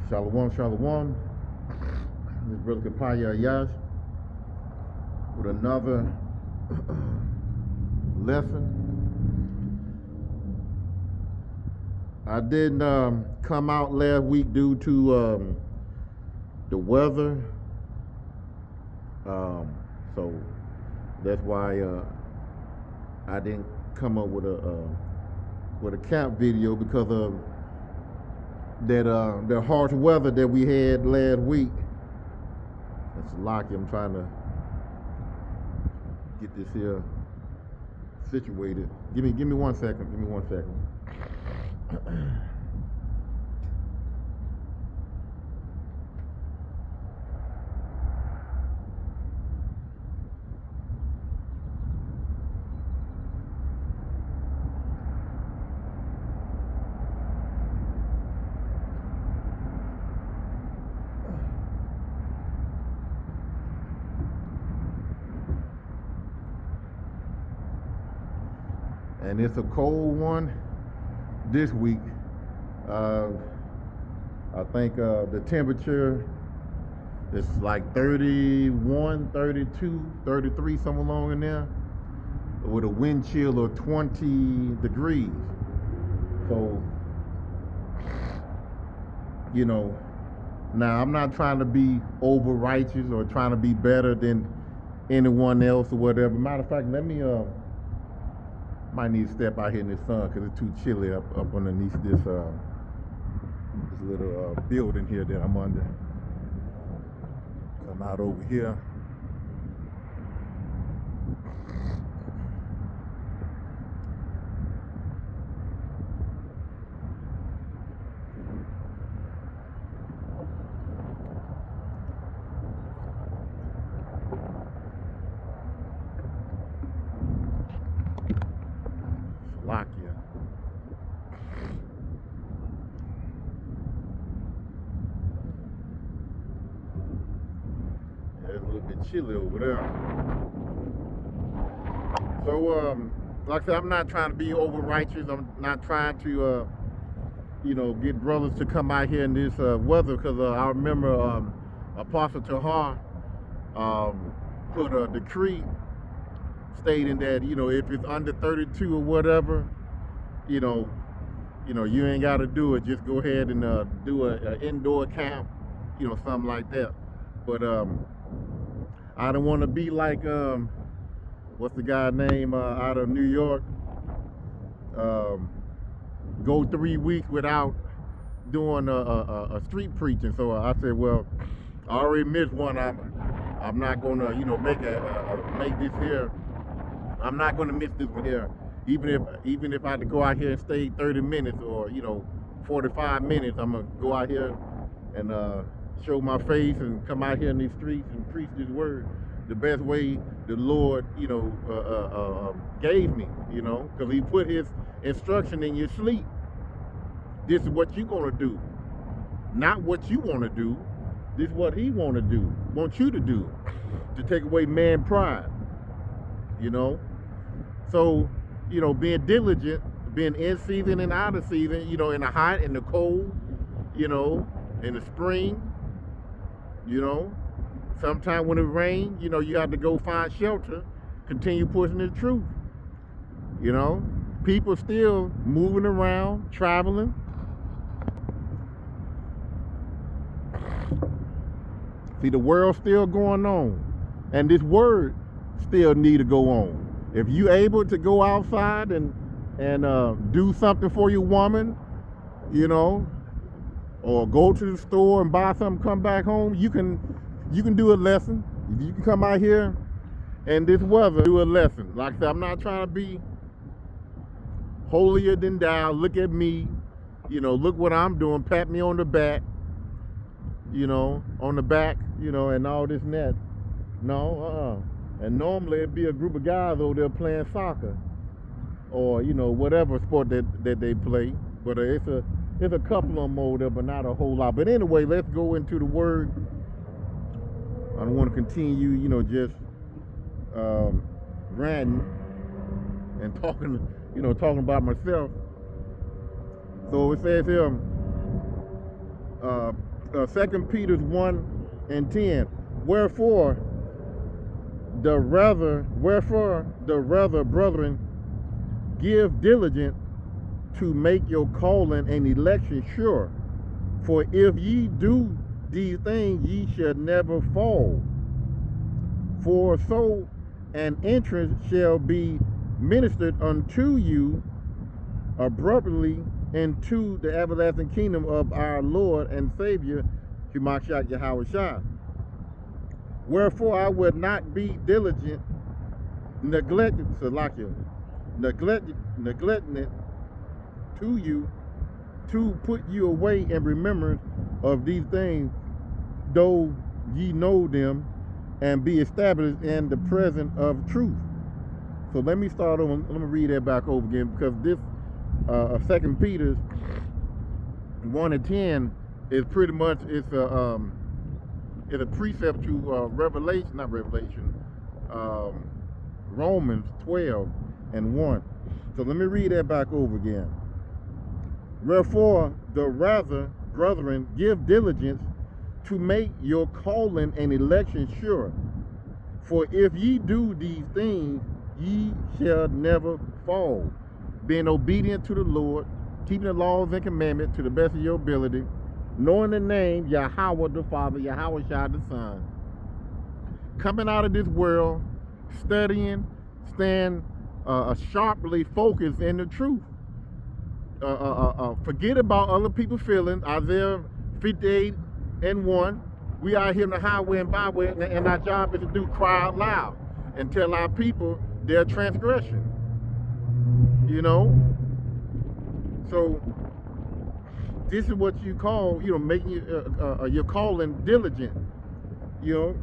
Shalom, shalom. This brother Kapaya Yash with another lesson. I didn't come out last week due to the weather, so that's why I didn't come up with a camp video because of that the harsh weather that we had last week. It's lucky. I'm trying to get this here situated. Give me 1 second. Give me 1 second. And it's a cold one this week. I think the temperature is like 31, 32, 33, somewhere along in there, with a wind chill of 20 degrees. So, now I'm not trying to be over righteous or trying to be better than anyone else or whatever. Matter of fact, let me might need to step out here in the sun because it's too chilly up underneath this little building here that I'm under. Come out over here. It's a little bit chilly over there. So, like I said, I'm not trying to be over righteous. I'm not trying to, get brothers to come out here in this weather, because I remember Apostle Tahar put a decree stating that, if it's under 32 or whatever, you ain't got to do it. Just go ahead and do an indoor camp, something like that. But I don't want to be like what's the guy's name out of New York? Go 3 weeks without doing a street preaching. So I said, well, I already missed one. I'm not gonna make this here. I'm not gonna miss this one here. Even if I had to go out here and stay 30 minutes or 45 minutes, I'm gonna go out here and show my face and come out here in these streets and preach this word the best way the Lord gave me, because He put His instruction in your sleep. This is what you're gonna do, not what you want to do. This is what He want you to do, to take away man's pride. So being diligent, being in season and out of season, in the hot, in the cold, in the spring, sometime when it rains, you have to go find shelter, continue pushing the truth. People still moving around, traveling. See, the world's still going on, and this word still need to go on. If you able to go outside and do something for your woman, or go to the store and buy something, come back home, you can do a lesson. You can come out here and this weather, do a lesson. Like I said, I'm not trying to be holier than thou. Look at me, look what I'm doing. Pat me on the back, and all this and that. No, And normally it'd be a group of guys over there playing soccer, or whatever sport that they play. But it's a couple of them over there, but not a whole lot. But anyway, let's go into the word. I don't want to continue, just ranting and talking about myself. So it says here, 2 Peter 1:10. Wherefore the rather, brethren, give diligence to make your calling and election sure. For if ye do these things, ye shall never fall. For so an entrance shall be ministered unto you abruptly into the everlasting kingdom of our Lord and Savior, Hamashiach Yahushua. Wherefore I would not be diligent, neglecting it to you, to put you away in remembrance of these things, though ye know them, and be established in the presence of truth. So let me start on, let me read that back over again, because this 2 Peter 1:10 is pretty much, it's a precept to Romans 12:1. So let me read that back over again. Wherefore the rather, brethren, give diligence to make your calling and election sure. For if ye do these things, ye shall never fall, being obedient to the Lord, keeping the laws and commandments to the best of your ability, knowing the name Yahweh the Father, Yahushua the Son, coming out of this world, studying, stand sharply focused in the truth. Forget about other people's feelings. Isaiah 58:1. We are here in the highway and byway, and our job is to do cry out loud and tell our people their transgression. You know? So this is what you call, making your calling diligent, and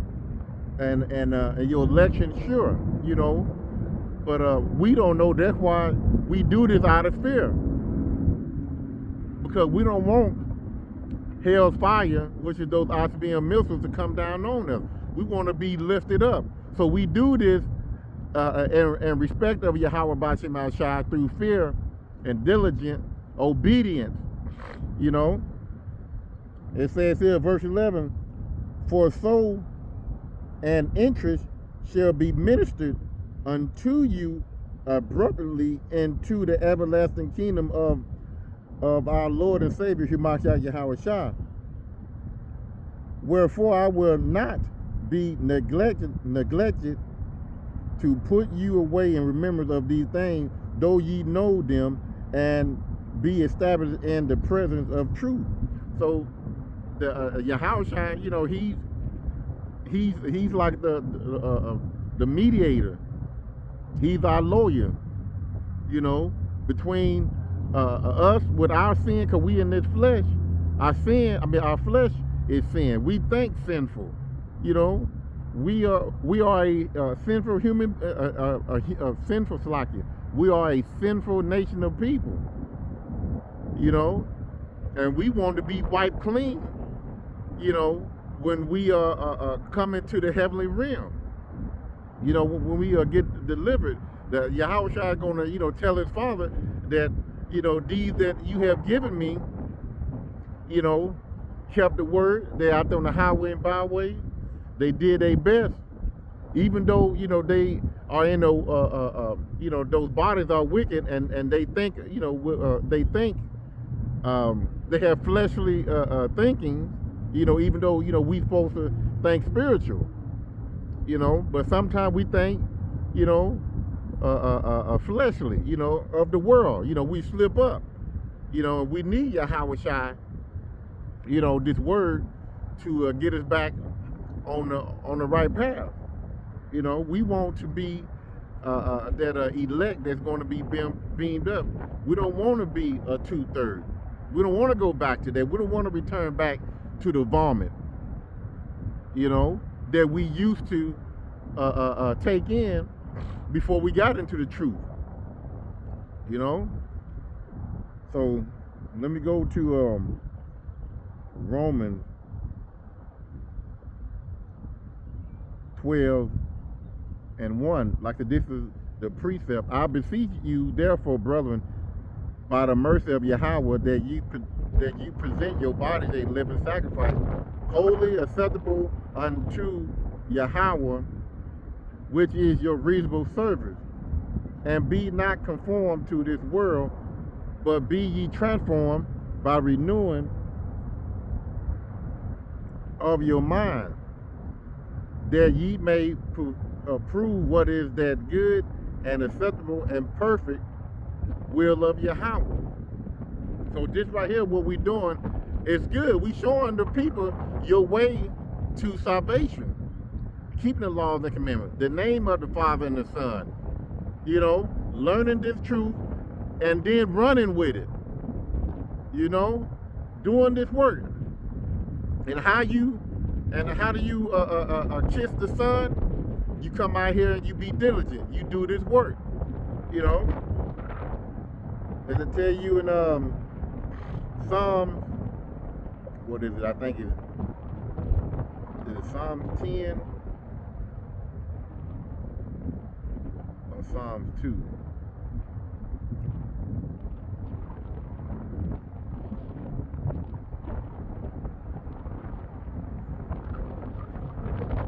your election sure, But we don't know. That's why we do this out of fear, because we don't want hell's fire, which is those Osmium missiles, to come down on us. We want to be lifted up. So we do this in respect of Yahweh B'Shem Al-Shai through fear and diligent obedience. It says here, verse 11, for so an interest shall be ministered unto you abruptly into the everlasting kingdom of our Lord and Savior, Hamashiach Yahushua. Wherefore I will not be neglected to put you away in remembrance of these things, though ye know them, and be established in the presence of truth. So the Yahushua, he's like the mediator. He's our lawyer, between us with our sin, because we in this flesh. Our flesh is sin. We think sinful. We are a sinful human, a sinful slakia. We are a sinful nation of people. And we want to be wiped clean. When we come into the heavenly realm. When we get delivered, that Yahushua is going to, tell his Father that, these that you have given me, kept the word. They're out there on the highway and byway. They did their best, even though they are in those bodies are wicked, and they think they have fleshly thinking, even though we supposed to think spiritual, but sometimes we think fleshly, of the world. We slip up. We need Yahushua, this word to get us back on the right path. We want to be that elect that's going to be beamed up. We don't want to be a 2/3. We don't want to go back to that. We don't want to return back to the vomit, that we used to take in before we got into the truth. So let me go to Romans 12:1. Like this is the precept. I beseech you, therefore, brethren, by the mercy of Yahweh, that ye that you present your body as a living sacrifice, holy, acceptable unto Yahweh, which is your reasonable service. And be not conformed to this world, but be ye transformed by renewing of your mind, that ye may approve what is that good and acceptable and perfect will of Yahweh. So this right here, what we doing is good. We showing the people your way to salvation, keeping the laws and commandments, the name of the Father and the Son, you know, learning this truth and then running with it, you know, doing this work. And how do you kiss the Son? You come out here and you be diligent. You do this work, you know. As I tell you in Psalm, what is it? I think it's Psalm 10 or Psalm 2.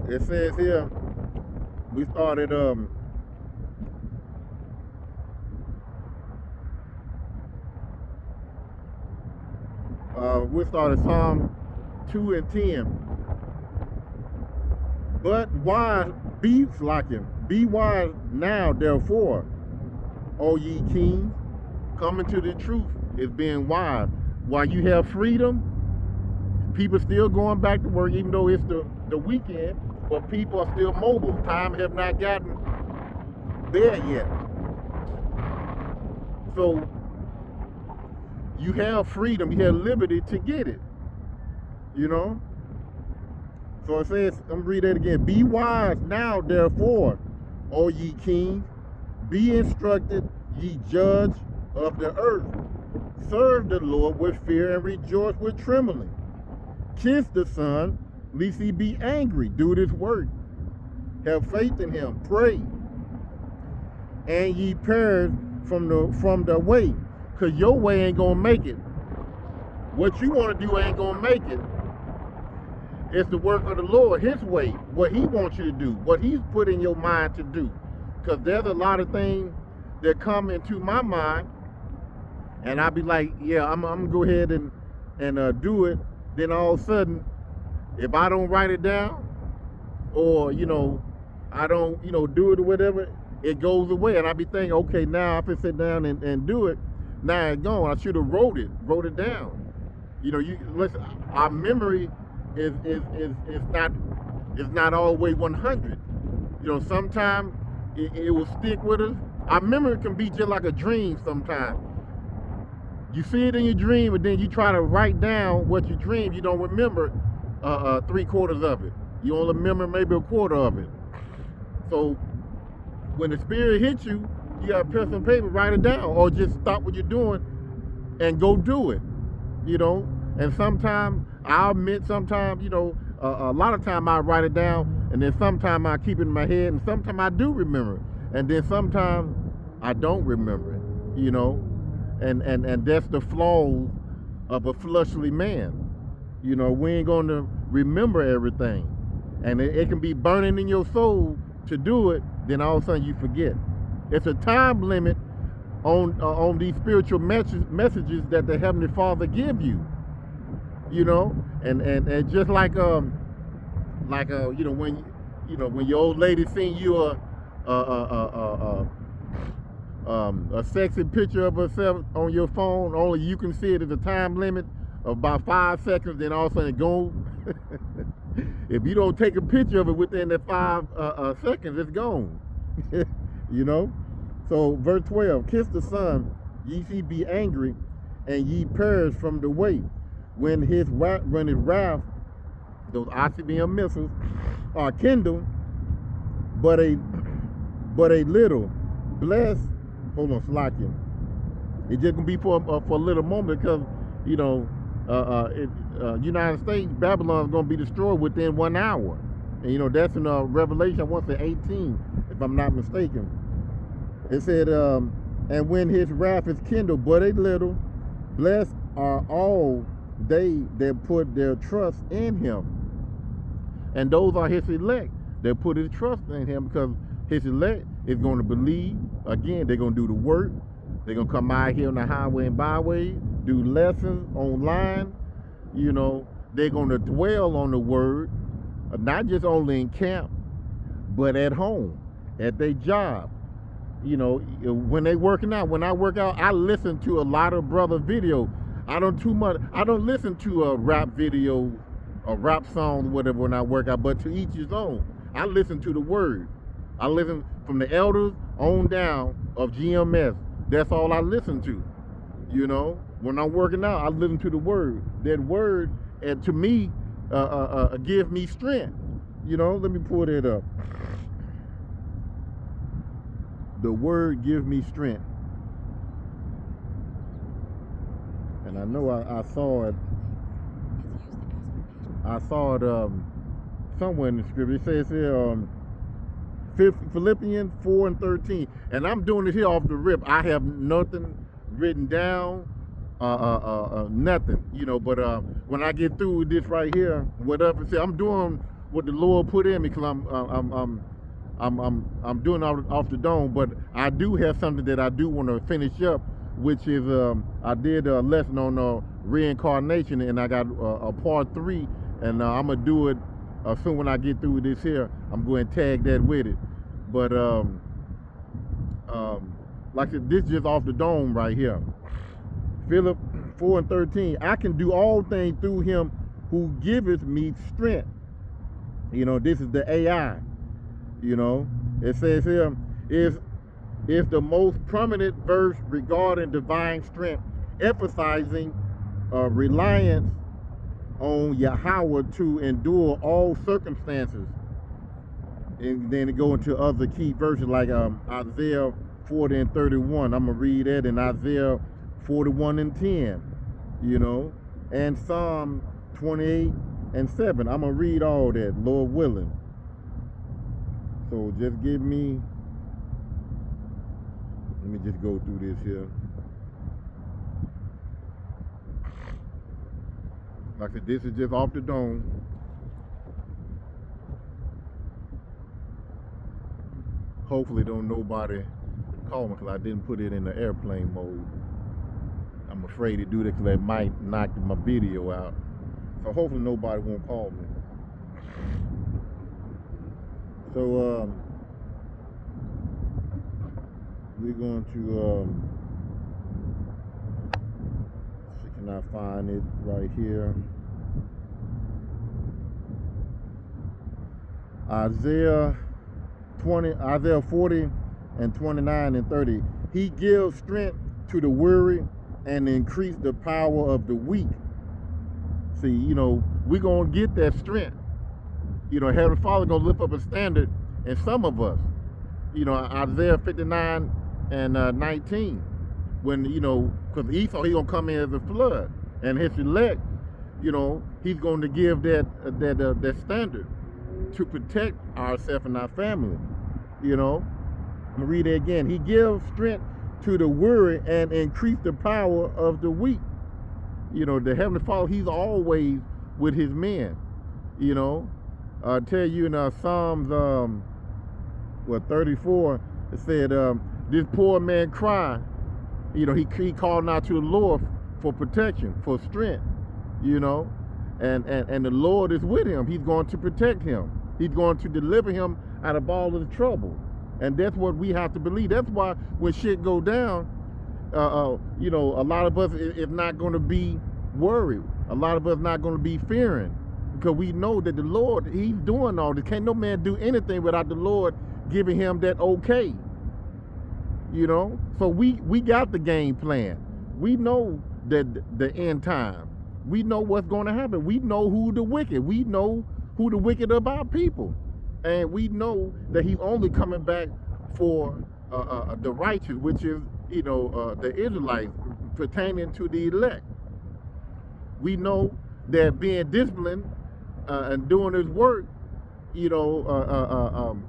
It says here, we started Psalm 2 and 10. But wise, be like him. Be wise now, therefore, O ye kings, coming to the truth is being wise. While you have freedom, people still going back to work, even though it's the weekend, but people are still mobile. Time have not gotten there yet. So you have freedom, you have liberty to get it, you know. So it says, I'm gonna read that again. Be wise now, therefore, O ye kings, be instructed, ye judge of the earth. Serve the Lord with fear and rejoice with trembling. Kiss the Son, lest he be angry. Do this work. Have faith in him. Pray. And ye perish from the way. Because your way ain't going to make it. What you want to do ain't going to make it. It's the work of the Lord, his way. What he wants you to do. What he's put in your mind to do. Because there's a lot of things that come into my mind. And I'll be like, yeah, I'm going to go ahead and do it. Then all of a sudden, if I don't write it down, or, you know, I don't, you know, do it or whatever, it goes away. And I be thinking, okay, now I can sit down and do it. Now it's gone. I should have wrote it down. You know, you listen, our memory is not always 100. You know, sometimes it will stick with us. Our memory can be just like a dream sometimes. You see it in your dream, and then you try to write down what you dreamed. You don't remember 3/4 of it. You only remember maybe 1/4 of it. So when the spirit hits you, you got a pencil and paper, write it down, or just stop what you're doing and go do it. You know, and sometimes I'll admit, sometimes, you know, a lot of time I write it down, and then sometimes I keep it in my head, and sometimes I do remember it, and then sometimes I don't remember it. You know. And that's the flaws of a fleshly man. You know, we ain't going to remember everything. And it can be burning in your soul to do it, then all of a sudden you forget. It's a time limit on these spiritual messages that the Heavenly Father give you. You know, and just like you know, when your old lady seen you a sexy picture of herself on your phone, only you can see it at a time limit of about 5 seconds, then all of a sudden it goes. If you don't take a picture of it within that 5 seconds, it's gone. You know? So verse 12, kiss the Son, ye see be angry, and ye perish from the way. When his wrath, those ICBM missiles, are kindled, but a little, blessed. Hold on, Slakia. It's just gonna be for a little moment, because, you know, United States, Babylon is gonna be destroyed within 1 hour, and you know that's in Revelation, I want to say 18, if I'm not mistaken. It said, and when his wrath is kindled, but a little, blessed are all they that put their trust in him. And those are his elect that put his trust in him, because his elect is going to believe. Again, they're going to do the work. They're going to come out here on the highway and byway, do lessons online. You know, they're going to dwell on the word, not just only in camp, but at home, at their job. You know, when they working out, when I work out, I listen to a lot of brother video. I don't listen to a rap video, a rap song, whatever, when I work out, but to each his own. I listen to the word. I listen from the elders on down of GMS. That's all I listen to. You know, when I'm working out, I listen to the word. That word, and to me, give me strength. You know, let me pull that up. The word gives me strength. And I know I saw it. I saw it somewhere in the scripture. It says here, Philippians 4:13. And I'm doing it here off the rip. I have nothing written down, nothing, you know. But when I get through with this right here, whatever, see, I'm doing what the Lord put in me, because I'm doing off the dome. But I do have something that I do want to finish up, which is I did a lesson on reincarnation, and I got a part 3, and I'm gonna do it soon when I get through with this here. I'm going to tag that with it. But like I said, this just off the dome right here. Philip 4:13. I can do all things through him who giveth me strength. You know, this is the AI. You know, it says here is the most prominent verse regarding divine strength, emphasizing reliance on Yahweh to endure all circumstances. And then it go into other key verses like Isaiah 40:31. I'm gonna read that, in Isaiah 41:10. You know, and Psalm 28:7. I'm gonna read all that, Lord willing. So just give me. Let me just go through this here. Like I said, this is just off the dome. Hopefully don't nobody call me, because I didn't put it in the airplane mode. I'm afraid to do that because it might knock my video out. So hopefully nobody won't call me. So we're going to see, can I find it right here? Isaiah 40:29-30. He gives strength to the weary and increase the power of the weak. See, you know, we're gonna get that strength. You know, Heavenly Father gonna lift up a standard in some of us. You know, Isaiah 59:19. When, you know, because Esau, he gonna come in as a flood, and his elect, you know, he's going to give that standard to protect ourselves and our family. You know, I'm gonna read it again. He gives strength to the weary and increase the power of the weak. You know, the Heavenly Father, he's always with his men. You know, I tell you in Psalms 34, it said, this poor man cried. You know, he called out to the Lord for protection, for strength. You know, and the Lord is with him. He's going to protect him. He's going to deliver him out of all of the trouble. And that's what we have to believe. That's why when shit go down, you know, a lot of us is not going to be worried. A lot of us not going to be fearing, because we know that the Lord, he's doing all this. Can't no man do anything without the Lord giving him that okay. You know, so we got the game plan. We know that the end time. We know what's going to happen. We know who the wicked. We know who the wicked of our people. And we know that he's only coming back for the righteous, which is, you know, the Israelites, pertaining to the elect. We know that being disciplined and doing his work, you know,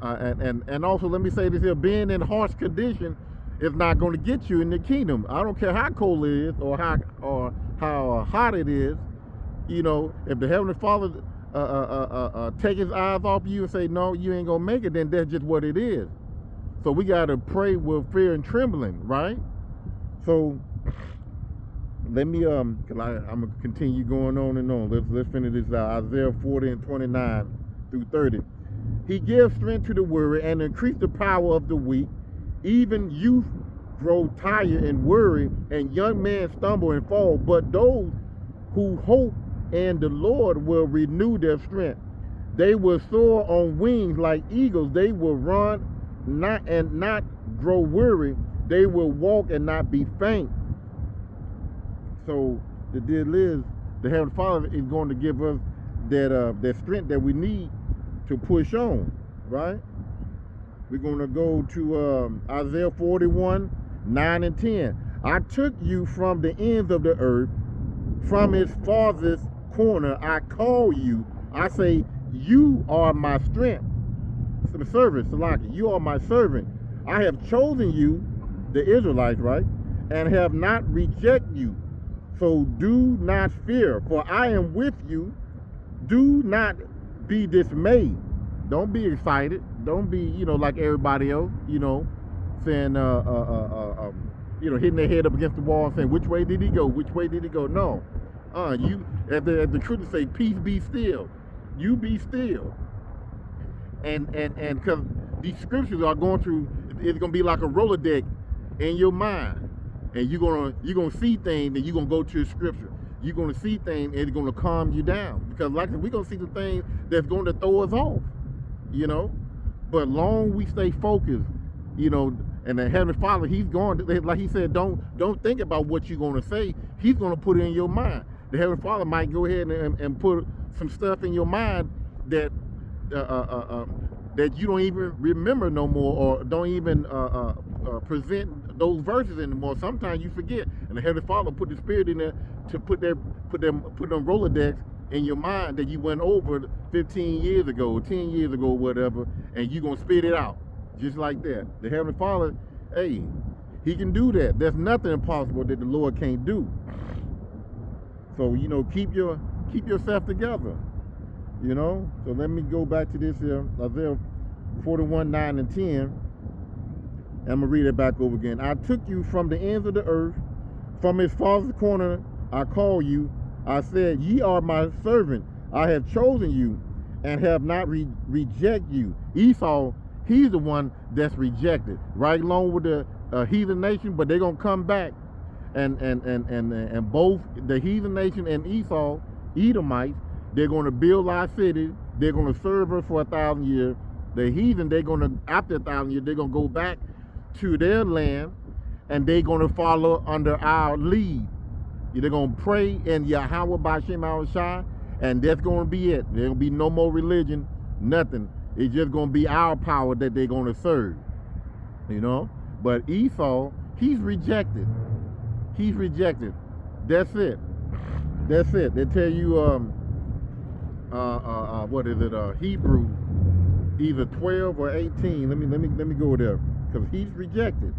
and also let me say this here, being in harsh condition it's not going to get you in the kingdom. I don't care how cold it is or how hot it is. You know, if the Heavenly Father take his eyes off you and say, no, you ain't gonna make it, then that's just what it is. So we gotta pray with fear and trembling, right? So let me I'm gonna continue going on and on. Let's finish this out. Isaiah 40 and 29 through 30. He gives strength to the weary and increase the power of the weak. Even youth grow tired and weary, and young men stumble and fall. But those who hope in the Lord will renew their strength. They will soar on wings like eagles. They will run not grow weary. They will walk and not be faint. So the deal is, the Heavenly Father is going to give us that strength that we need to push on, right? We're going to go to Isaiah 41, 9 and 10. I took you from the ends of the earth, from its farthest corner. I call you. I say, you are my strength. So the servant, Salaki, you are my servant. I have chosen you, the Israelites, right? And have not rejected you. So do not fear, for I am with you. Do not be dismayed. Don't be excited. Don't be, like everybody else, saying, hitting their head up against the wall and saying, which way did he go? Which way did he go? No. You, as the truth say, peace be still. You be still. And because these scriptures are going through, it's going to be like a Rolodex in your mind. And you're gonna see things, and you're gonna go to the scripture. You're gonna see things, and it's gonna calm you down. Because like we're gonna see the things that's going to throw us off. But long we stay focused, and the Heavenly Father, he's going to, like he said, don't think about what you're going to say. He's going to put it in your mind. The Heavenly Father might go ahead and put some stuff in your mind that that you don't even remember no more, or don't even present those verses anymore. Sometimes you forget, and the Heavenly Father put the Spirit in there to put them Rolodex in your mind that you went over 15 years ago, 10 years ago, whatever, and you're going to spit it out just like that. The Heavenly Father, hey, he can do that. There's nothing impossible that the Lord can't do. So, keep yourself together, So let me go back to this here, Isaiah 41, 9 and 10. I'm going to read it back over again. I took you from the ends of the earth, from its farthest corner I call you. I said, ye are my servant. I have chosen you and have not rejected you. Esau, he's the one that's rejected, right along with the heathen nation, but they're going to come back. And both the heathen nation and Esau, Edomites, they're going to build our city. They're going to serve us for 1,000 years. The heathen, they're going to, after 1,000 years, they're going to go back to their land, and they're going to follow under our lead. They're going to pray in Yahweh B'Shem Shai, and that's going to be it. There will be no more religion, nothing. It's just going to be our power that they're going to serve, But Esau, he's rejected. He's rejected. That's it. That's it. They tell you, what is it? Hebrew, either 12 or 18. Let me go there, because he's rejected.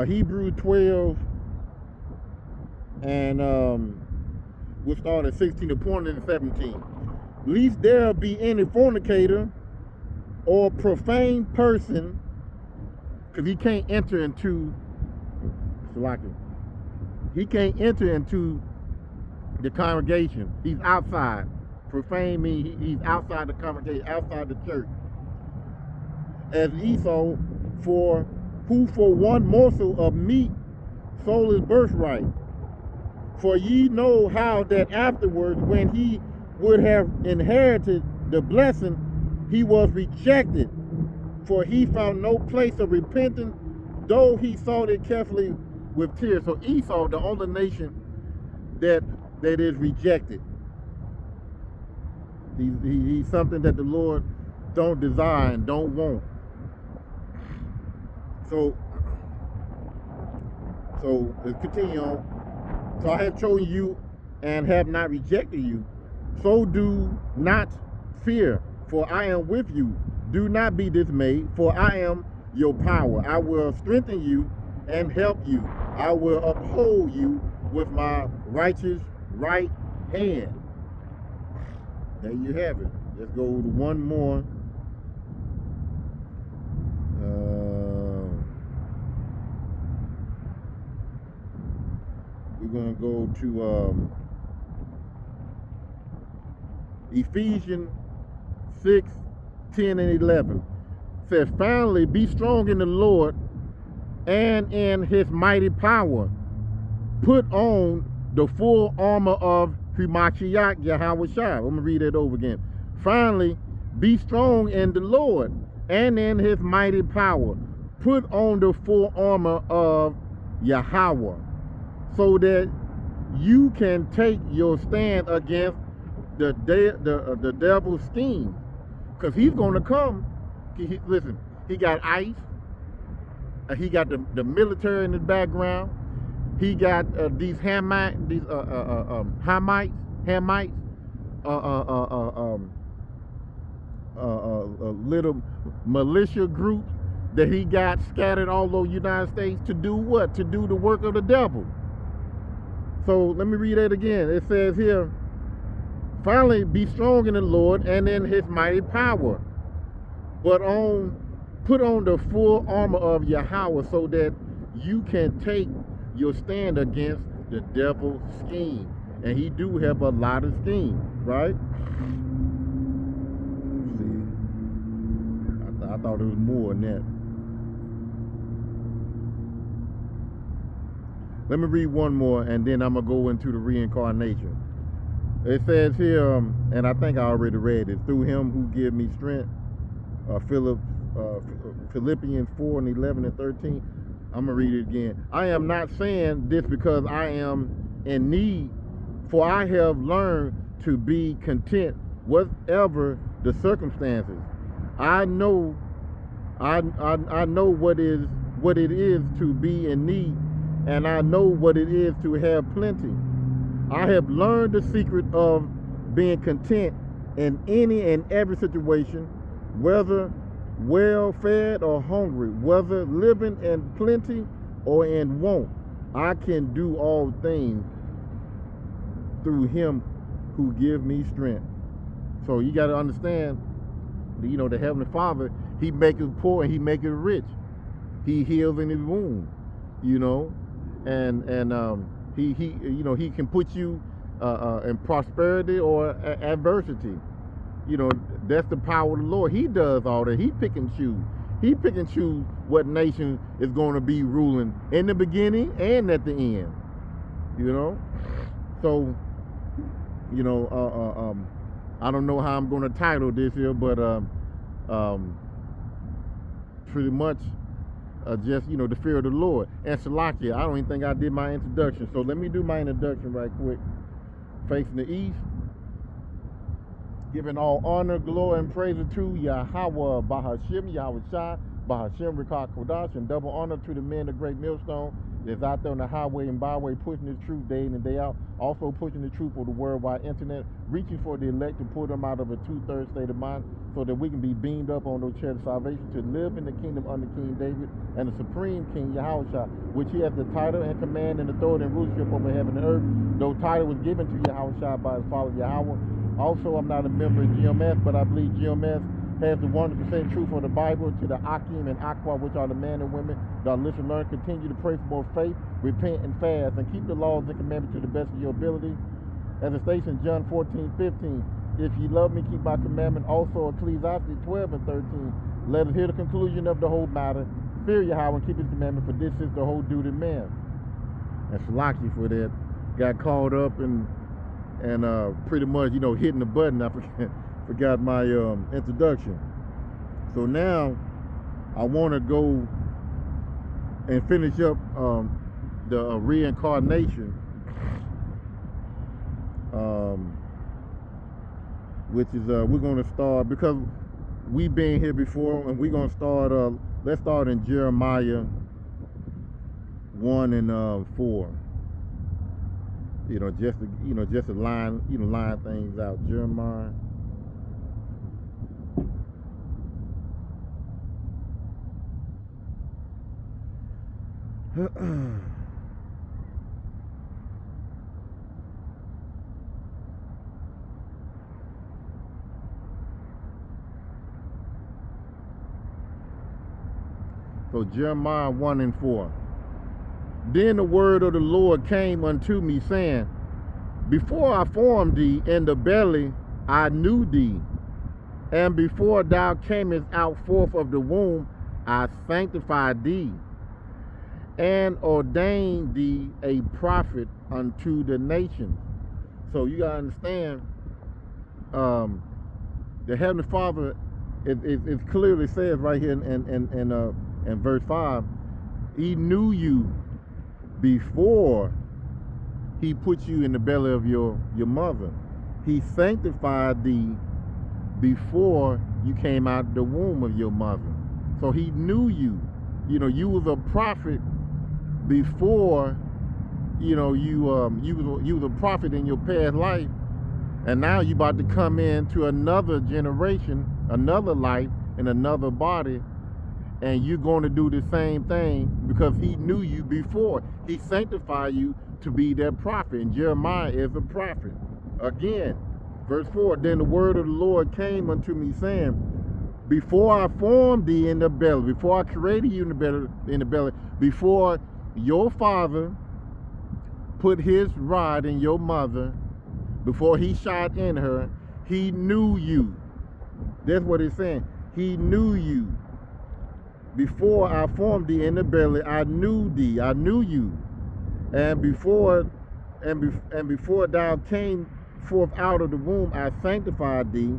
Hebrew 12, and we'll start at 16 and point in 17. Lest there be any fornicator or profane person, because he can't enter into the congregation. He's outside. Profane means he's outside the congregation, outside the church. As Esau, who for one morsel of meat sold his birthright. For ye know how that afterwards, when he would have inherited the blessing, he was rejected, for he found no place of repentance, though he sought it carefully with tears. So Esau, the only nation that is rejected. He's something that the Lord don't desire and don't want. So, let's continue on. So I have chosen you and have not rejected you. So do not fear, for I am with you. Do not be dismayed, for I am your power. I will strengthen you and help you. I will uphold you with my righteous right hand. There you have it. Let's go to one more. We're going to go to Ephesians 6, 10, and 11. It says, finally, be strong in the Lord and in his mighty power. Put on the full armor of Hamashiach Yahweh Shai. I'm going to read it over again. Finally, be strong in the Lord and in his mighty power. Put on the full armor of Yahweh, so that you can take your stand against the devil's scheme. Because he's going to come. Listen, he got ICE. He got the military in his background. He got these Hamites, little militia groups that he got scattered all over the United States to do what? To do the work of the devil. So let me read that again. It says here, finally, be strong in the Lord and in his mighty power. But put on the full armor of Yahweh, so that you can take your stand against the devil's scheme. And he do have a lot of schemes, right? Let's see. I thought it was more than that. Let me read one more, and then I'm going to go into the reincarnation. It says here, and I think I already read it, through him who give me strength, Philippians 4 and 11 and 13. I'm going to read it again. I am not saying this because I am in need, for I have learned to be content whatever the circumstances. I know what it is to be in need, and I know what it is to have plenty. I have learned the secret of being content in any and every situation, whether well-fed or hungry, whether living in plenty or in want. I can do all things through him who gives me strength. So you got to understand, the Heavenly Father, he maketh poor and he maketh rich. He heals in his womb, and he can put you in prosperity or adversity. That's the power of the Lord. He does all that. He pick and choose. He pick and choose what nation is going to be ruling in the beginning and at the end. So, I don't know how I'm going to title this here, but pretty much just, the fear of the Lord. And Salakia, I don't even think I did my introduction. So let me do my introduction right quick. Facing the east. Giving all honor, glory, and praise to Yahweh Bahashim, Yahweh Shai, Bahashim Rikah Kodash, and double honor to the men of Great Millstone that's out there on the highway and byway pushing the truth day in and day out, also pushing the truth for the worldwide internet, reaching for the elect to pull them out of a two-thirds state of mind so that we can be beamed up on those chairs of salvation to live in the kingdom under King David and the supreme King Yahweh Shai, which he has the title and command and authority and rulership over heaven and earth. Though title was given to Yahweh Shai by his father Yahweh. Also, I'm not a member of GMS, but I believe GMS has the 100% truth of the Bible to the Akim and Aqua, which are the men and women that listen, learn, continue to pray for more faith, repent, and fast, and keep the laws and commandments to the best of your ability. As it states in John 14:15, if ye love me, keep my commandment. Also, Ecclesiastes 12 and 13. Let us hear the conclusion of the whole matter. Fear Yahweh and keep his commandment, for this is the whole duty of man. And Shalaki for that. Got caught up and pretty much, hitting the button. I forgot my introduction. So now I want to go and finish up the reincarnation, which is we're going to start, because we've been here before, and we're going to start let's start in Jeremiah 1 and 4. Just to line things out. Jeremiah. So Jeremiah 1 and 4. Then the word of the Lord came unto me, saying, Before I formed thee in the belly, I knew thee. And before thou camest out forth of the womb, I sanctified thee, and ordained thee a prophet unto the nations. So you gotta understand, the Heavenly Father, it clearly says right here in verse 5, He knew you before He put you in the belly of your mother. He sanctified thee before you came out the womb of your mother. So He knew you. You was a prophet before. You was a prophet in your past life, and now you about to come into another generation, another life, in another body, and you're going to do the same thing because He knew you before. He sanctified you to be that prophet, and Jeremiah is a prophet. Again, verse 4, Then the word of the Lord came unto me, saying, Before I formed thee in the belly, before I created you in the belly, before your father put his rod in your mother, before he shot in her, He knew you. That's what it's saying. He knew you. Before I formed thee in the belly, I knew thee. I knew you. And before thou came forth out of the womb, I sanctified thee,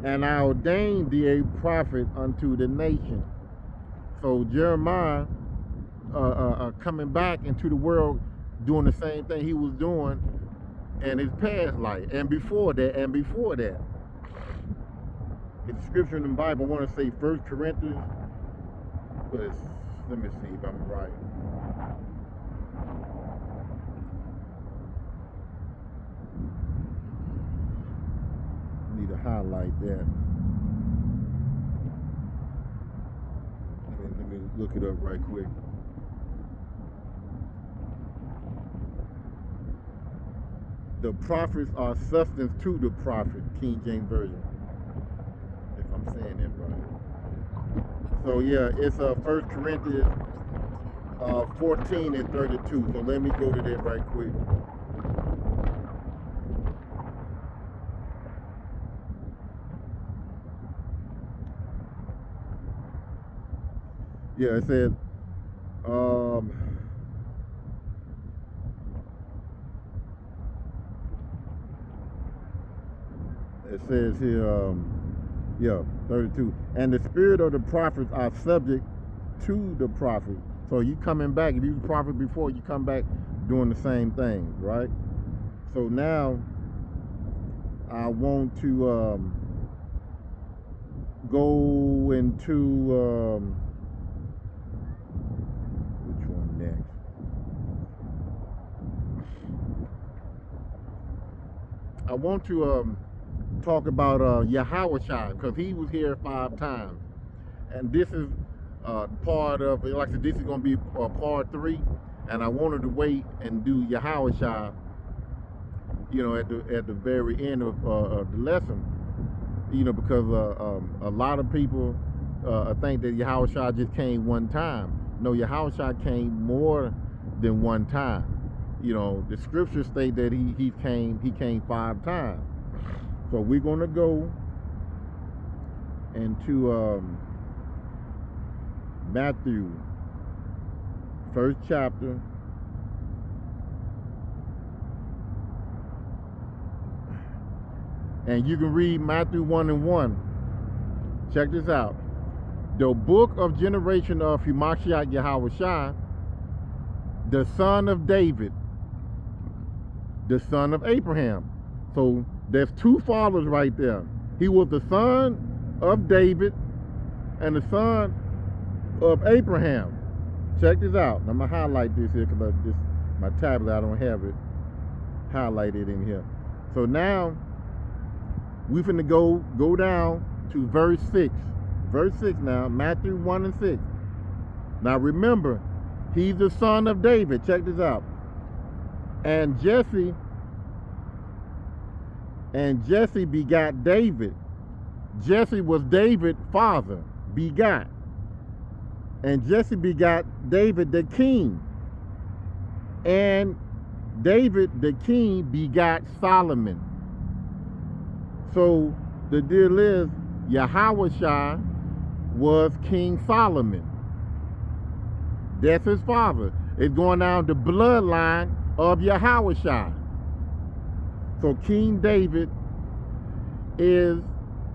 and I ordained thee a prophet unto the nation. So Jeremiah coming back into the world, doing the same thing he was doing in his past life, and before that. It's scripture in the Bible. I want to say 1 Corinthians, but let me see if I'm right. Need to highlight that. Let me look it up right quick. The prophets are substance to the prophet, King James Version, if I'm saying that right. So yeah, it's 1 Corinthians 14 and 32. So let me go to that right quick. Yeah, it said, it says here, 32. And the spirit of the prophets are subject to the prophet. So you coming back, if you was a prophet before, you come back doing the same thing, right? So now I want to go into which one next? I want to talk about Yahushua, because he was here 5 times, and this is part of, like I said, this is going to be part 3, and I wanted to wait and do Yahushua, at the very end of the lesson, because a lot of people think that Yahushua just came one time. No, Yahushua came more than one time. The scriptures state that he came 5 times. So we're going to go into Matthew, 1st chapter. And you can read Matthew 1 and 1. Check this out. The book of generation of Hamashiach Yahushua, the son of David, the son of Abraham. So there's 2 fathers right there. He was the son of David and the son of Abraham. Check this out. I'm going to highlight this here because my tablet, I don't have it highlighted in here. So now we finna go down to verse 6. Verse 6 now, Matthew 1 and 6. Now remember, he's the son of David. Check this out. And Jesse begot David. Jesse was David's father, begot. And Jesse begot David the king. And David the king begot Solomon. So the deal is, Yahushua was King Solomon. That's his father. It's going down the bloodline of Yahushua. So King David is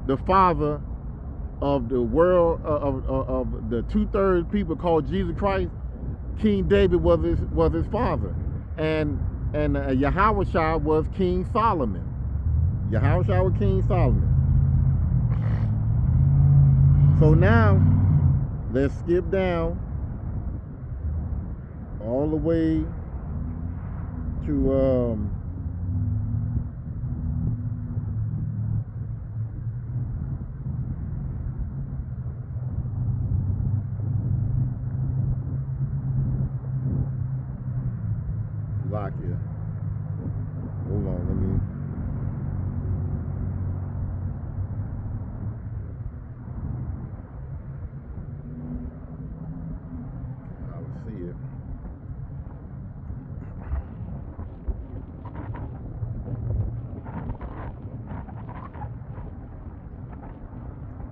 the father of the world, of the 2/3 people called Jesus Christ. King David was his father, and Yahushua was King Solomon. Yahushua was King Solomon. So now let's skip down all the way to Slovakia. Hold on, let me. I'll see it.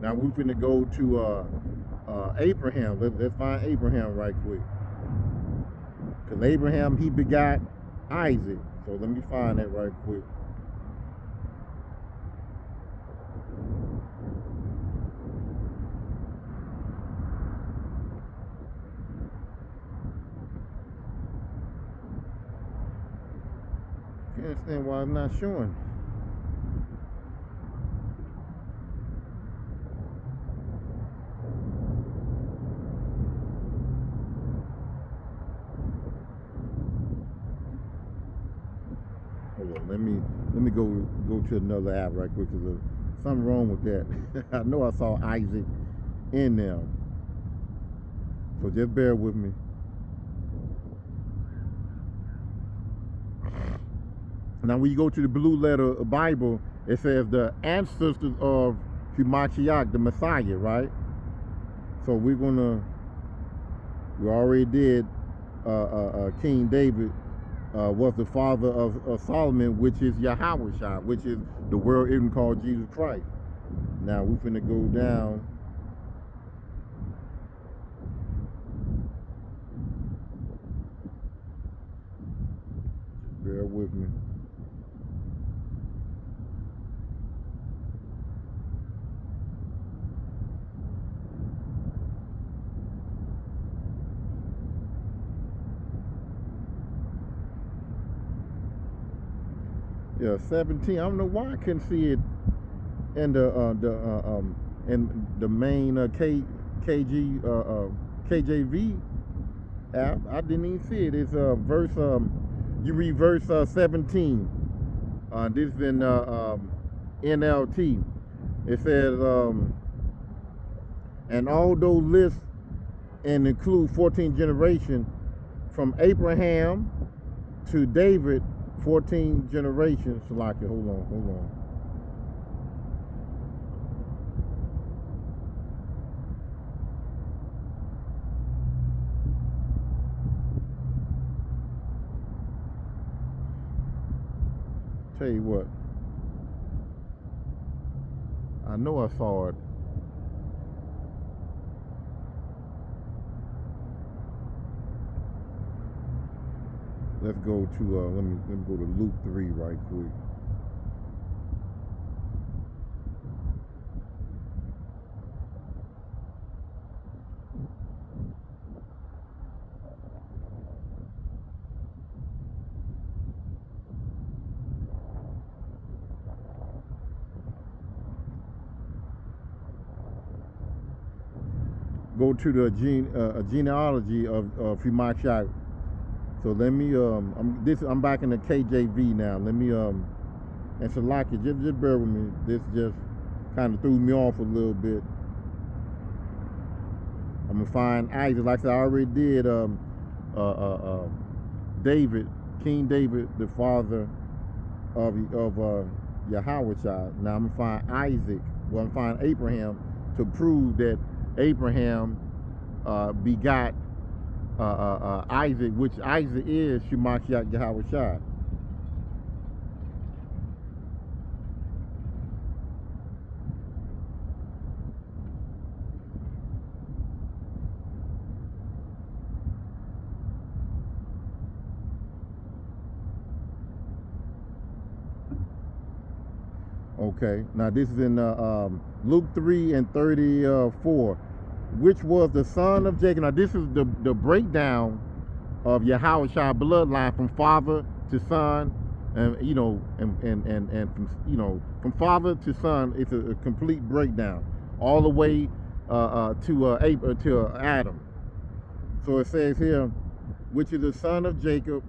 Now we're finna go to Abraham. Let's find Abraham right quick. Because Abraham, he begot Isaac. So let me find that right quick. Can't understand why I'm not showing. Hold on, let me go to another app right quick because there's something wrong with that. I know I saw Isaac in there, so just bear with me. Now, when you go to the Blue Letter Bible, it says the ancestors of Hamashiach, the Messiah, right? So we already did. King David was the father of Solomon, which is Yahushua, which is the world even called Jesus Christ. Now we're finna go down. Just bear with me. Yeah, 17. I don't know why I couldn't see it in the main KJV app. I didn't even see it. It's verse. You read verse 17. This is in NLT. It says, and although lists and include 14 generations from Abraham to David. 14 generations. Salaki, hold on. Tell you what, I know I saw it. Let's go to let me go to Luke 3 right quick. go to the genealogy of Humashiach. So let me I'm back in the KJV now. Let me and Salaki, just bear with me. This just kind of threw me off a little bit. I'm gonna find Isaac, like I said, I already did. David, King David, the father of Yahweh. Now I'm gonna find Isaac. Well, I'm gonna find Abraham to prove that Abraham begot Isaac, which Isaac is Shemashiach Yahweh. Okay, now this is in Luke 3 and 34. Which was the son of Jacob. Now this is the breakdown of Yahushua bloodline from father to son, and from father to son. It's a complete breakdown all the way to Adam. So it says here, which is the son of Jacob,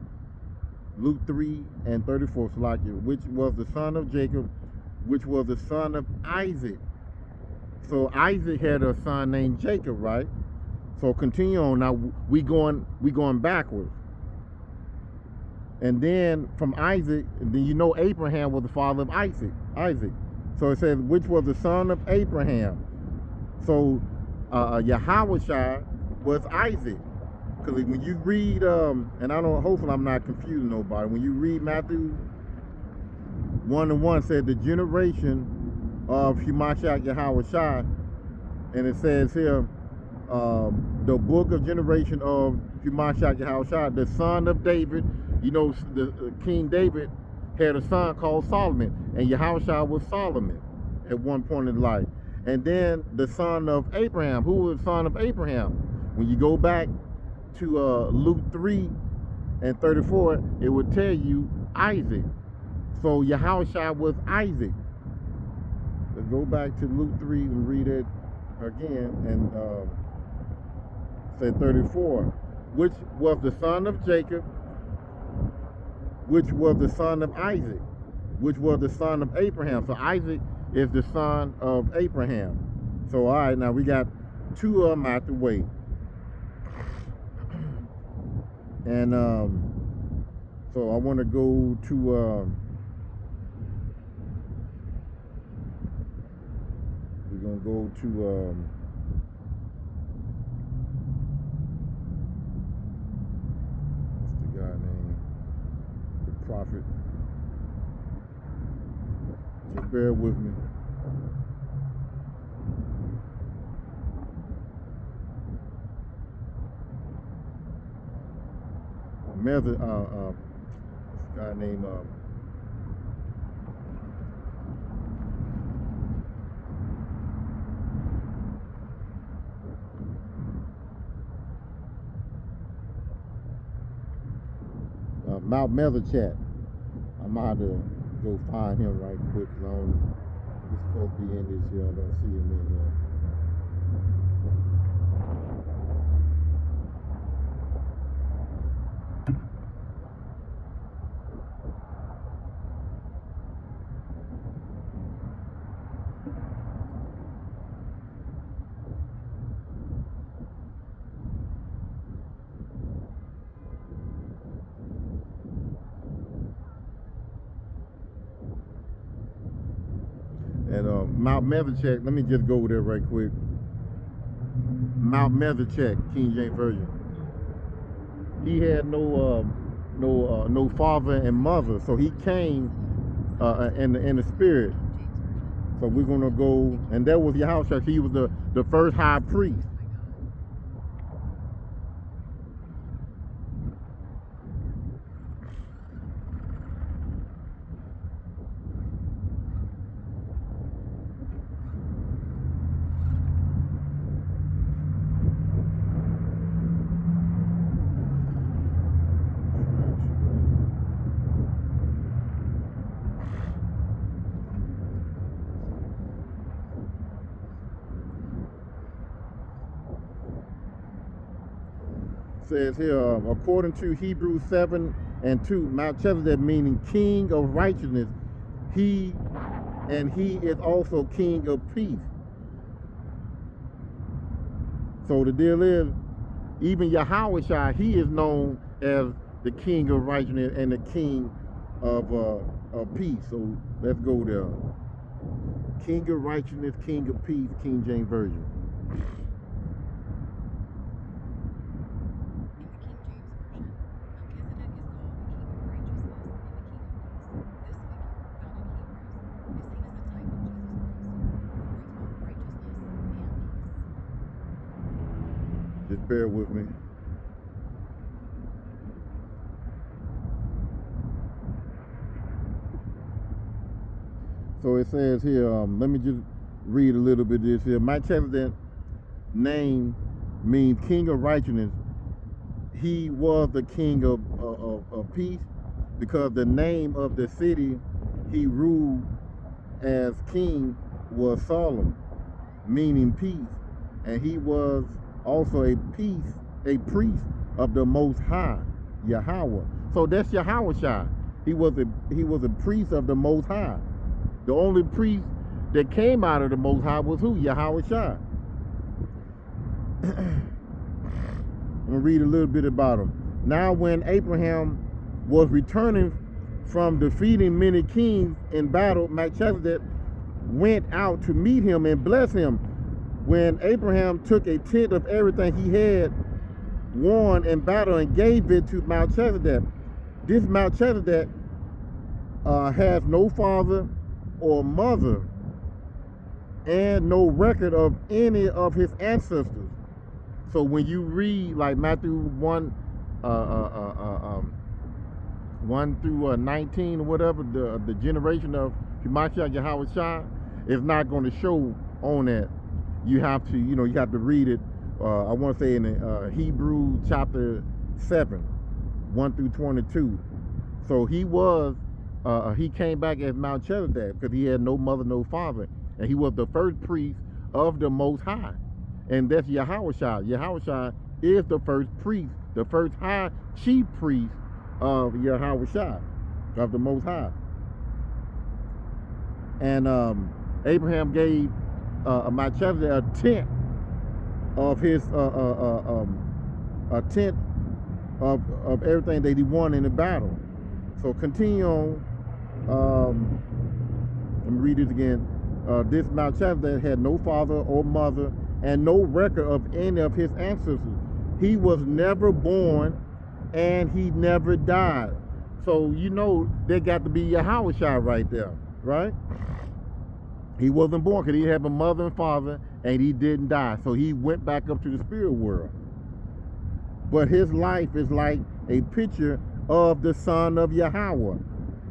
Luke 3 and 34, which was the son of Jacob, which was the son of Isaac. So Isaac had a son named Jacob, right? So continue on. Now we going backwards. And then from Isaac, then Abraham was the father of Isaac. So it says, which was the son of Abraham. So Yahweh was Isaac. Because when you read, and hopefully I'm not confusing nobody. When you read Matthew 1:1, said the generation of Humashiach Yahweh, and it says here, the book of generation of Humashiach Yahweh, the son of David. The King David had a son called Solomon, and Yahweh was Solomon at one point in life. And then the son of Abraham. Who was the son of Abraham? When you go back to Luke 3 and 34, it would tell you Isaac. So Yahweh was Isaac. Let's go back to Luke 3 and read it again, and say 34, which was the son of Jacob, which was the son of Isaac, which was the son of Abraham. So Isaac is the son of Abraham. So all right, now we got two of them out the way. And so I want to go to we're gonna go to what's the guy name? The prophet. Just bear with me. This guy named Mount Melchizedek. I'm about to go find him right quick. He's supposed to be in this here. I don't see him in here. And Mount Melchizedek, let me just go over there right quick. Mount Melchizedek, King James Version. He had no father and mother, so he came in the spirit. So we're gonna go, and that was Yahweh. He was the first high priest. says here, according to Hebrews 7:2, Melchizedek meaning king of righteousness, he is also king of peace. So the deal is, even Yahweh, he is known as the king of righteousness and the king of peace. So let's go there. King of righteousness, king of peace, King James Version. Just bear with me. So it says here, let me just read a little bit of this here. Melchizedek's name means king of righteousness. He was the king of peace, because the name of the city he ruled as king was Salem, meaning peace. And he was also a priest of the Most High, Yahweh. So that's Yahweh. He was a priest of the Most High. The only priest that came out of the Most High was who? Yahweh. I'm gonna read a little bit about him. Now when Abraham was returning from defeating many kings in battle, Melchizedek went out to meet him and bless him. When Abraham took a tenth of everything he had won in battle and gave it to Melchizedek. This Melchizedek has no father or mother and no record of any of his ancestors. So when you read like Matthew 1 through 19 or whatever, the generation of Hamashiach Yahweh Shai is not going to show on that. You have to, you have to read it. I want to say in Hebrew chapter 7, 1 through 22. So he came back as Melchizedek because he had no mother, no father, and he was the first priest of the Most High, and that's Yahweh. Yahweh is the first priest, the first high chief priest of Yahweh, of the Most High. And Abraham gave Melchizedek a tenth of his a tenth of everything that he won in the battle. So continue on. Let me read this again. This Melchizedek had no father or mother and no record of any of his ancestors. He was never born and he never died. So there got to be Yahweh right there, right? He wasn't born because he had a mother and father, and he didn't die. So he went back up to the spirit world. But his life is like a picture of the Son of Yahweh.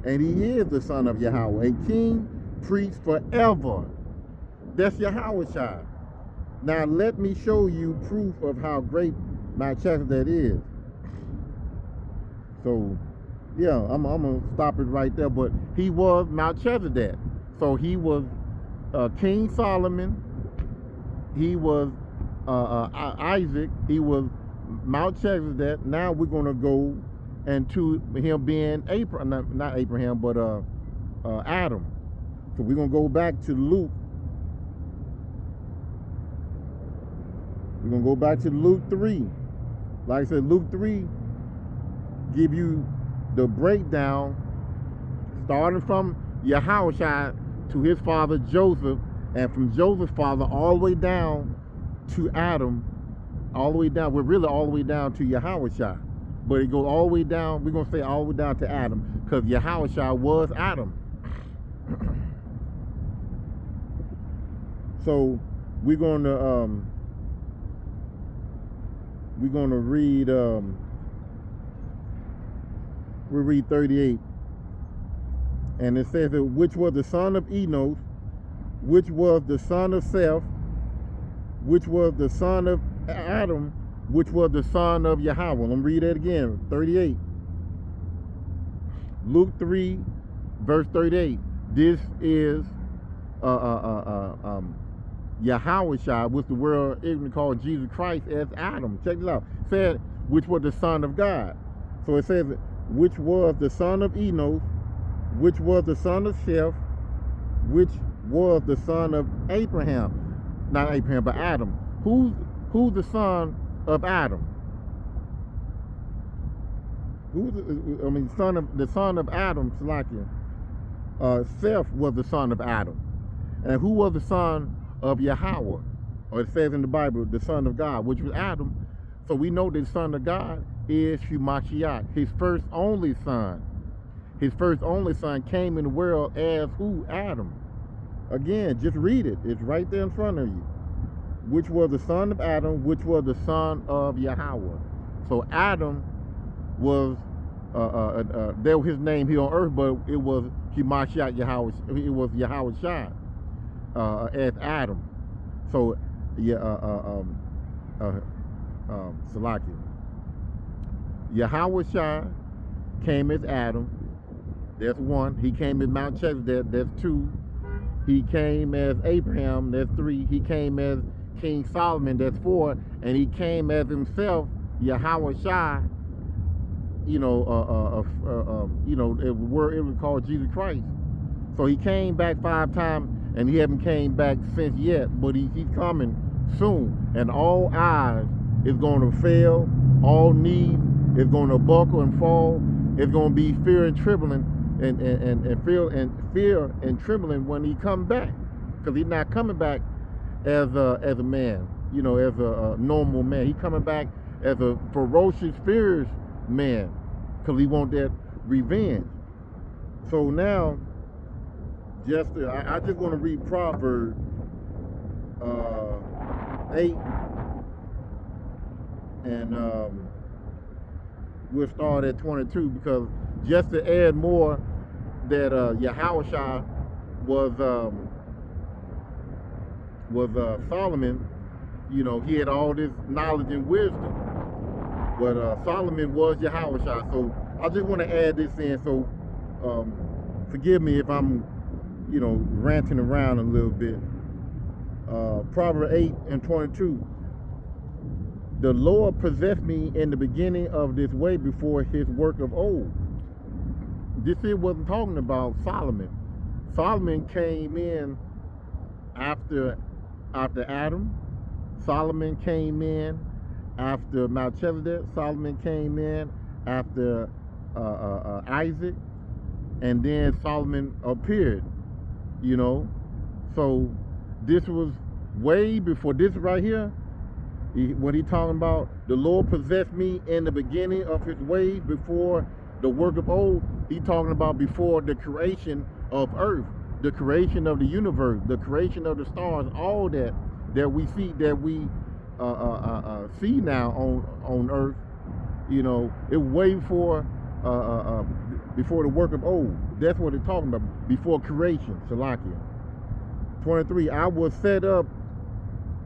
And he is the Son of Yahweh, a king, priest forever. That's Yahweh. Now let me show you proof of how great Melchizedek is. So, yeah, I'm going to stop it right there. But he was Melchizedek. So he was King Solomon, he was Isaac, he was Melchizedek. Now we're going to go into him being not Abraham, but Adam. So we're going to go back to Luke. We're going to go back to Luke 3. Like I said, Luke 3 give you the breakdown starting from Yahweh to his father Joseph, and from Joseph's father all the way down to Adam, all the way down. We're really all the way down to Yahweh, but it goes all the way down. We're gonna say all the way down to Adam, because Yahweh was Adam. So we're gonna read we'll read 38. And it says that which was the son of Enos, which was the son of Seth, which was the son of Adam, which was the son of Yahweh. Let me read that again. 38. Luke 3, verse 38. This is Yahweh, which the world ignorantly called Jesus Christ as Adam. Check this out. Said which was the son of God. So it says, which was the son of Enos, which was the son of Sheth, which was the son of Abraham. Not Abraham, but Adam. Who's the son of Adam? The son of Adam, Salakia. Seth was the son of Adam. And who was the son of Yahweh? Or it says in the Bible, the son of God, which was Adam. So we know the son of God is Mashiach, his first only son. His first only son came in the world as who? Adam. Again, just read it. It's right there in front of you. Which was the son of Adam, which was the son of Yahweh. So Adam was, there was his name here on earth, but it was Mashiach Yahweh. It was Yahweh Shai as Adam. So, Salakia. Yahweh Shai came as Adam. That's one. He came as Mount Chesedek. That's two. He came as Abraham. That's three. He came as King Solomon. That's four. And he came as himself, Yahweh Shai. It was called Jesus Christ. So he came back 5 times, and he hasn't came back since yet. But he's coming soon, and all eyes is going to fail. All knees is going to buckle and fall. It's going to be fear and trembling, and fear and trembling when he comes back, because he's not coming back as a man, as a normal man. He's coming back as a ferocious, fierce man, because he wants that revenge. So now, I just want to read Proverbs 8, and we'll start at 22, because just to add more, that Yahushua was Solomon. He had all this knowledge and wisdom, but Solomon was Yahushua. So I just want to add this in. So forgive me if I'm ranting around a little bit. Proverbs 8 and 22. The Lord possessed me in the beginning of this way before his work of old. This here wasn't talking about Solomon. Solomon came in after Adam. Solomon came in after Melchizedek. Solomon came in after Isaac. And then Solomon appeared, So this was way before this right here. What he talking about, the Lord possessed me in the beginning of his ways before the work of old. He talking about before the creation of earth, the creation of the universe, the creation of the stars, all that we see, see now on earth. It way before the work of old. That's what it's talking about, before creation. Salakia. 23. I was set up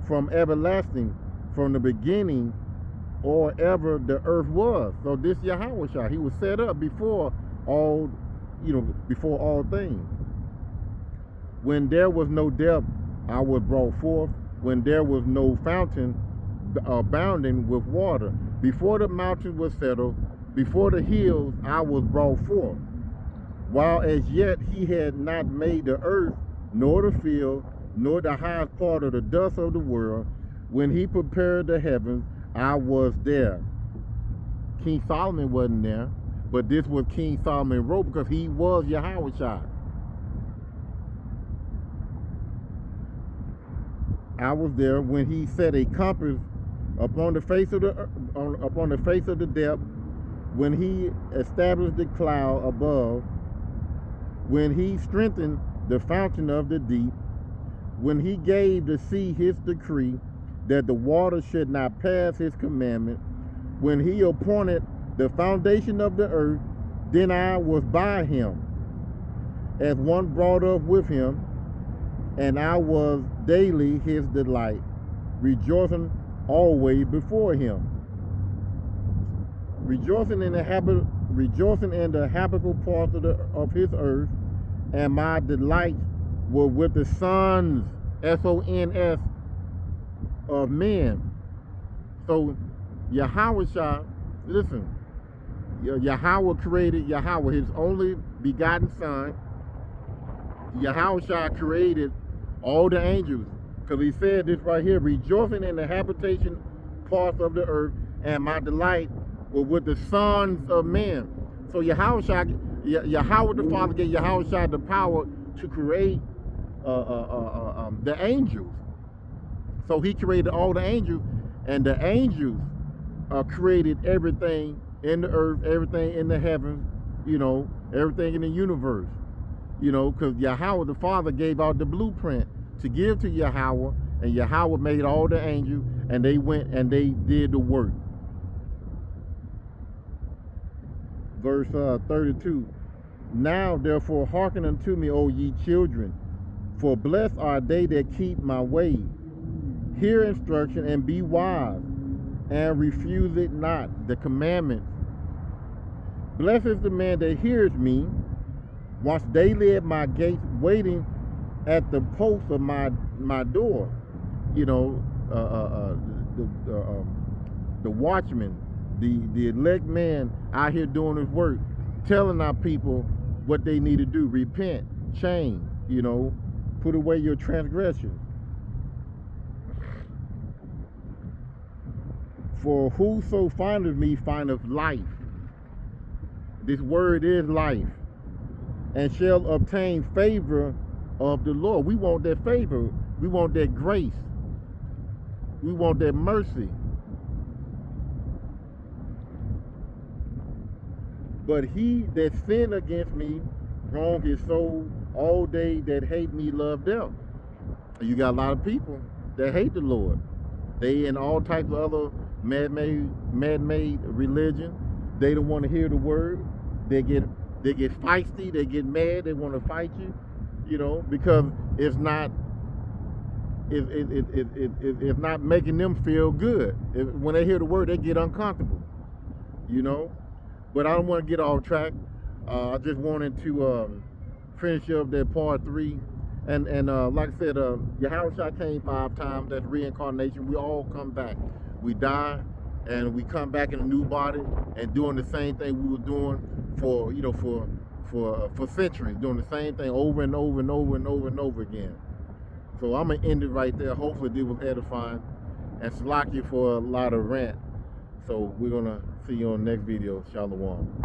from everlasting, from the beginning, or ever the earth was. So this Yahushua, he was set up before all, before all things. When there was no depth, I was brought forth. When there was no fountain abounding with water, before the mountains were settled, before the hills, I was brought forth. While as yet he had not made the earth, nor the field, nor the highest part of the dust of the world, when he prepared the heavens, I was there. King Solomon wasn't there, but this was King Solomon wrote, because he was Yahushua. I was there when he set a compass upon the face of the depth, when he established the cloud above, when he strengthened the fountain of the deep, when he gave the sea his decree, that the water should not pass his commandment, when he appointed the foundation of the earth, then I was by him, as one brought up with him, and I was daily his delight, rejoicing always before him. Rejoicing in the habitable parts of his earth, and my delights were with the sons, S-O-N-S, of men. So Yahushua Listen, Yahweh created Yahweh, his only begotten son. Yahweh created all the angels. Because he said this right here, rejoicing in the habitation parts of the earth, and my delight was with the sons of men. So Yahweh the Father gave Yahweh the power to create the angels. So he created all the angels, and the angels created everything in the earth, everything in the heavens, everything in the universe. Because Yahweh the Father gave out the blueprint to give to Yahweh, and Yahweh made all the angels, and they went and they did the work. Verse 32. Now therefore hearken unto me, O ye children, for blessed are they that keep my way. Hear instruction and be wise, and refuse it not, the commandments. Blessed is the man that hears me, watch daily at my gates, waiting at the post of my door. The watchman, the elect man out here doing his work, telling our people what they need to do. Repent, change, put away your transgressions. For whoso findeth me findeth life. This word is life. And shall obtain favor of the Lord. We want that favor. We want that grace. We want that mercy. But he that sin against me wrong his soul, all they that hate me love death. You got a lot of people that hate the Lord. They in all types of other man-made religion. They don't want to hear the word. They get feisty, they get mad, they want to fight you, because it's not making them feel good. When they hear the word, they get uncomfortable, But I don't want to get off track. I just wanted to finish up that part 3. And like I said, Yahweh came 5 times. That's reincarnation. We all come back. We die, and we come back in a new body and doing the same thing we were doing for centuries, doing the same thing over and over and over and over and over again. So I'm gonna end it right there. Hopefully this was edifying, and slack you for a lot of rant. So we're gonna see you on the next video. Shalom.